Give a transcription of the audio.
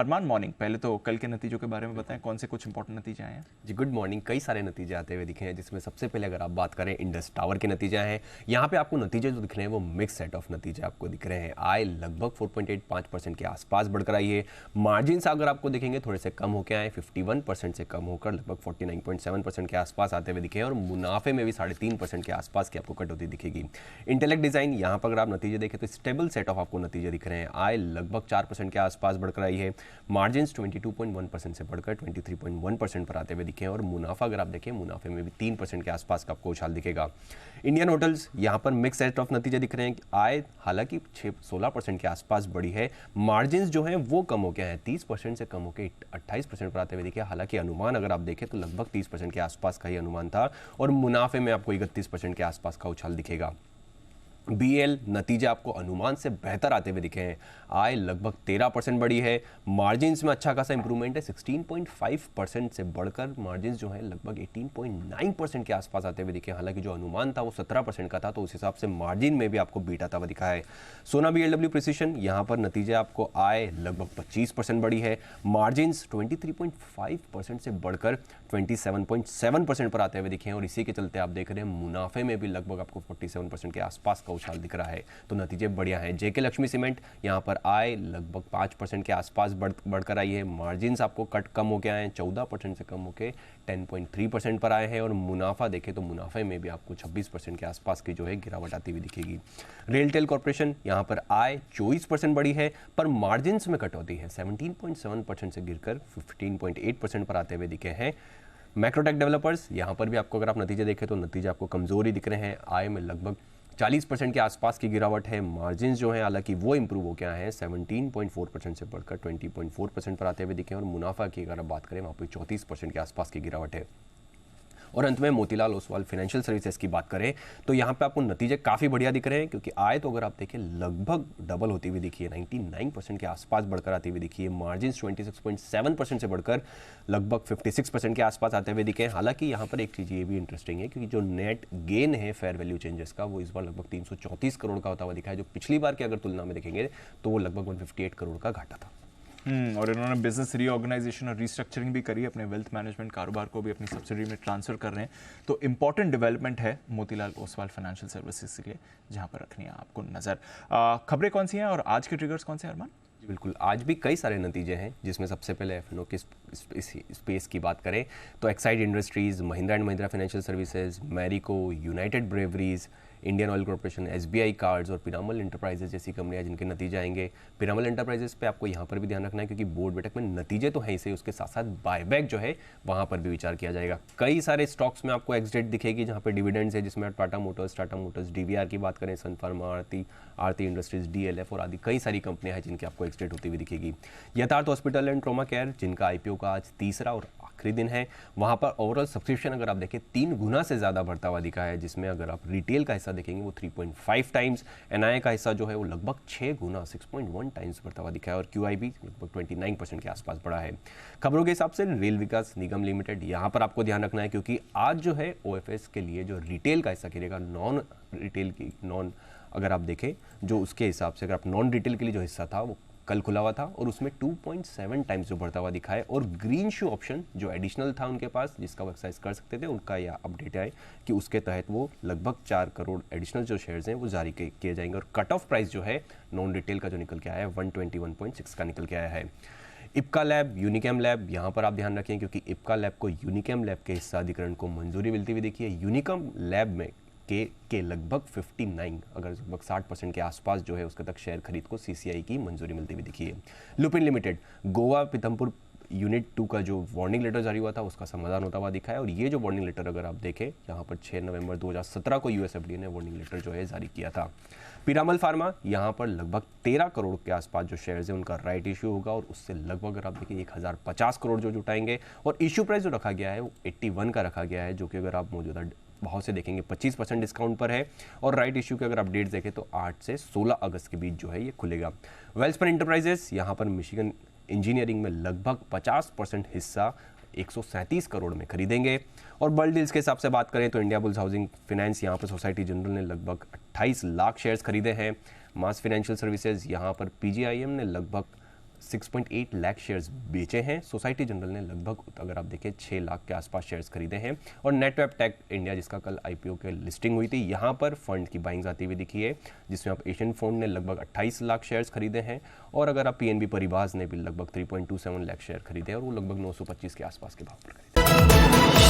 अरमान, morning. पहले तो कल के नतीजों के बारे में बताएं, कौन से कुछ इंपॉर्टेंट नतीजे आए हैं? जी गुड मॉर्निंग। कई सारे नतीजे आते हुए दिखे हैं, जिसमें सबसे पहले अगर आप बात करें इंडस टावर के नतीजे हैं। यहाँ पे आपको नतीजे जो दिख रहे हैं वो मिक्स सेट ऑफ नतीजे आपको दिख रहे हैं। आय लगभग 4.85% के आसपास बढ़कर आई है। मार्जिन अगर आपको देखेंगे थोड़े से कम होकर आए, 51% से कम होकर लगभग 49.7% के आसपास आते हुए दिखे हैं। और मुनाफे में भी 3.5% के आसपास की आपको कटौती दिखेगी। इंटेलेक्ट डिजाइन यहाँ पर अगर आप नतीजे देखें तो स्टेबल सेट ऑफ आपको नतीजे दिख रहे हैं। आय लगभग 4% के आसपास बढ़कर आई है। मार्जिन 22.1% से बढ़कर 23.1% पर आते हुए दिखे हैं। और मुनाफा अगर आप देखें, मुनाफे में भी 3% के आसपास का आपको उछाल दिखेगा। इंडियन होटल्स यहाँ पर मिक्स सेट ऑफ नतीजे दिख रहे हैं। आय हालांकि 16% के आसपास बढ़ी है। मार्जिन जो है वो कम हो गया है, 30% से कम होकर 28% पर आते हुए दिखे। हालांकि अनुमान अगर आप देखें तो लगभग 30% के आसपास का ही अनुमान था। और मुनाफे में आपको 31% के आसपास का उछाल दिखेगा। बीएल नतीजे आपको अनुमान से बेहतर आते हुए दिखे हैं। आय लगभग 13% बढ़ी है। मार्जिन्स में अच्छा खासा इंप्रूवमेंट है, 16.5% से बढ़कर मार्जिन्स जो है लगभग 18.9% के आसपास आते हुए दिखे। हालांकि जो अनुमान था वो 17% का था, तो उस हिसाब से मार्जिन में भी आपको बीट आता हुआ दिखा है। सोना बीएलडब्ल्यू प्रिसिशन यहाँ पर नतीजे आपको आय लगभग 25% बढ़ी है। मार्जिन्स 23.5% से बढ़कर 27.7% पर आते हुए दिखे हैं। और इसी के चलते आप देख रहे हैं मुनाफे में भी लगभग आपको 47% के आसपास का उछाल दिख रहा है। तो नतीजे बढ़िया हैं। जेके लक्ष्मी सीमेंट यहाँ पर आय लगभग 5% के आसपास बढ़कर आई है। मार्जिन्स आपको कम हो गया है, 14% से कम होकर 10.3% पर आए हैं। और मुनाफा देखें तो मुनाफे में भी आपको 26% के आसपास की जो है गिरावट आती हुई दिखेगी। रेलटेल कॉर्पोरेशन यहाँ पर आय 24% बढ़ी है, पर मार्जिन्स में कटौती है, 17.7% से गिरकर 15.8% पर आते हुए दिखे हैं। मैक्रोटेक डेवलपर्स यहाँ पर भी आपको अगर आप नतीजे देखें तो नतीजे आपको कमजोरी दिख रहे हैं। आय में लगभग 40% के आसपास की गिरावट है। मार्जिन जो है हालांकि वो इंप्रूव हो गया है, 17.4% से बढ़कर 20.4% पर आते हुए दिखे। और मुनाफा की अगर आप बात करें वहाँ पर 34% के आसपास की गिरावट है। और अंत में मोतीलाल ओसवाल फाइनेंशियल सर्विसेज की बात करें तो यहाँ पे आपको नतीजे काफ़ी बढ़िया दिख रहे हैं, क्योंकि आय तो अगर आप देखें लगभग डबल होती हुई दिखी है, 99% के आसपास बढ़कर आती हुई दिखी है। मार्जिन 26.7% से बढ़कर लगभग 56% के आसपास आते हुए दिखे। हालांकि यहाँ पर एक चीज़ ये भी इंटरेस्टिंग है, क्योंकि जो नेट गेन है फेयर वैल्यू चेंजेस का, वो इस बार लगभग 334 करोड़ का होता हुआ दिखा है, जो पिछली बार की अगर तुलना में देखेंगे तो वो लगभग 158 करोड़ का घाटा था। और इन्होंने बिजनेस रीऑर्गेनाइजेशन और रीस्ट्रक्चरिंग भी करी, अपने वेल्थ मैनेजमेंट कारोबार को भी अपनी सब्सिडी में ट्रांसफर कर रहे हैं। तो इंपॉर्टेंट डेवलपमेंट है मोतीलाल ओसवाल फाइनेंशियल सर्विसेज के लिए, जहां पर रखनी है आपको नजर। खबरें कौन सी हैं और आज के ट्रिगर्स कौन से हैं, अरमान? बिल्कुल, आज भी कई सारे नतीजे हैं, जिसमें सबसे पहले एफएनओ के स्पेस की बात करें तो Exide industries, Mahindra and Mahindra financial services, Marico, United breweries, Indian oil corporation, SBI cards और पिरामल एंटरप्राइजेज जैसी कंपनियां जिनके नतीजे आएंगे। पिरामल एंटरप्राइजेज पे आपको यहाँ पर भी ध्यान रखना है, क्योंकि बोर्ड बैठक में नतीजे तो हैं ही, उसके साथ साथ बायबैक जो है वहाँ पर भी विचार किया जाएगा। कई सारे स्टॉक्स में आपको एक्स डेट दिखेगी जहाँ पर डिविडेंड्स है, जिसमें टाटा मोटर्स, डीवीआर की बात करें, सन फार्मा, आरती इंडस्ट्रीज, डीएलएफ और आदि कई सारी कंपनियां हैं जिनकी आपको एक्स डेट होती हुई दिखेगी। यथार्थ हॉस्पिटल एंड ट्रॉमा केयर, जिनका आईपीओ का आज तीसरा और आखिरी दिन है, वहाँ पर ओवरऑल सब्सक्रिप्शन अगर आप देखें 3 गुना से ज़्यादा बढ़ता हुआ दिखा है, जिसमें अगर आप रिटेल का हिस्सा देखेंगे वो 3.5 टाइम्स, एनआईए का हिस्सा जो है वो लगभग 6 गुना 6.1 टाइम्स बढ़ता हुआ दिखा है। और क्यूआईबी लगभग 29% के आसपास बढ़ा है। खबरों के हिसाब से रेल विकास निगम लिमिटेड, यहाँ पर आपको ध्यान रखना है, क्योंकि आज जो है ओएफएस के लिए जो रिटेल का हिस्सा गिरेगा, नॉन रिटेल की अगर आप देखें जो उसके हिसाब से, अगर आप नॉन रिटेल के लिए जो हिस्सा था वो कल खुला हुआ था और उसमें 2.7 टाइम्स जो बढ़ता हुआ दिखा है। और ग्रीन शू ऑप्शन जो एडिशनल था उनके पास, जिसका वो एक्सरसाइज कर सकते थे, उनका यह अपडेट है कि उसके तहत वो लगभग 4 करोड़ एडिशनल जो शेयर्स हैं वो जारी किए जाएंगे। और कट ऑफ प्राइस जो है नॉन रिटेल का जो निकल के आया है 121.6 का निकल के आया है। इप्का लैब, यूनिकैम लैब, यहाँ पर आप ध्यान रखें, क्योंकि इप्का लैब को यूनिकैम लैब के हिस्सा अधिग्रहण को मंजूरी मिलती हुई देखी है। यूनिकैम लैब में के लगभग 59 अगर लगभग 60% के आसपास जो है उसके तक शेयर खरीद को सीसीआई की मंजूरी मिलती हुई दिखी है। Lupin limited, Goa Pithampur unit 2 का जो वार्निंग लेटर जारी हुआ था उसका समाधान होता हुआ दिखा है। और ये जो वार्निंग लेटर अगर आप देखें, यहाँ पर 6 नवंबर 2017 को यूएसएफडीए ने वार्निंग लेटर जो है जारी किया था। पिरामल फार्मा, यहाँ पर लगभग 13 करोड़ के आसपास जो शेयर्स है उनका राइट इश्यू होगा, और उससे लगभग अगर आप देखिए 1050 करोड़ जो जुटाएंगे। और इश्यू प्राइस जो रखा गया है वो 81 का रखा गया है, जो कि अगर आप मौजूदा भाव से देखेंगे 25% डिस्काउंट पर है। और राइट इश्यू के अगर अपडेट्स देखें तो 8 से 16 अगस्त के बीच जो है ये खुलेगा। वेल्सपन एंटरप्राइजेस, यहाँ पर मिशिगन इंजीनियरिंग में लगभग 50% हिस्सा 137 करोड़ में खरीदेंगे। और बल्ड डील्स के हिसाब से बात करें तो इंडिया बुल्स हाउसिंग फाइनेंस, यहाँ पर सोसाइटी जनरल ने लगभग 28 लाख शेयर्स खरीदे हैं। मास फाइनेंशियल सर्विसेज, यहाँ पर पीजीआईएम ने लगभग 6.8 लाख शेयर्स बेचे हैं। सोसाइटी जनरल ने लगभग अगर आप देखें 6 लाख के आसपास शेयर्स खरीदे हैं। और नेटवेब टेक इंडिया जिसका कल आईपीओ के लिस्टिंग हुई थी, यहाँ पर फंड की बाइंग्स आती हुई दिखी है, जिसमें आप एशियन फंड ने लगभग 28 लाख शेयर्स खरीदे हैं। और अगर आप पीएनबी परिवार ने भी लगभग 3.27 लाख शेयर खरीदे हैं और वो लगभग 925 के आसपास के भाव पर खरीदे।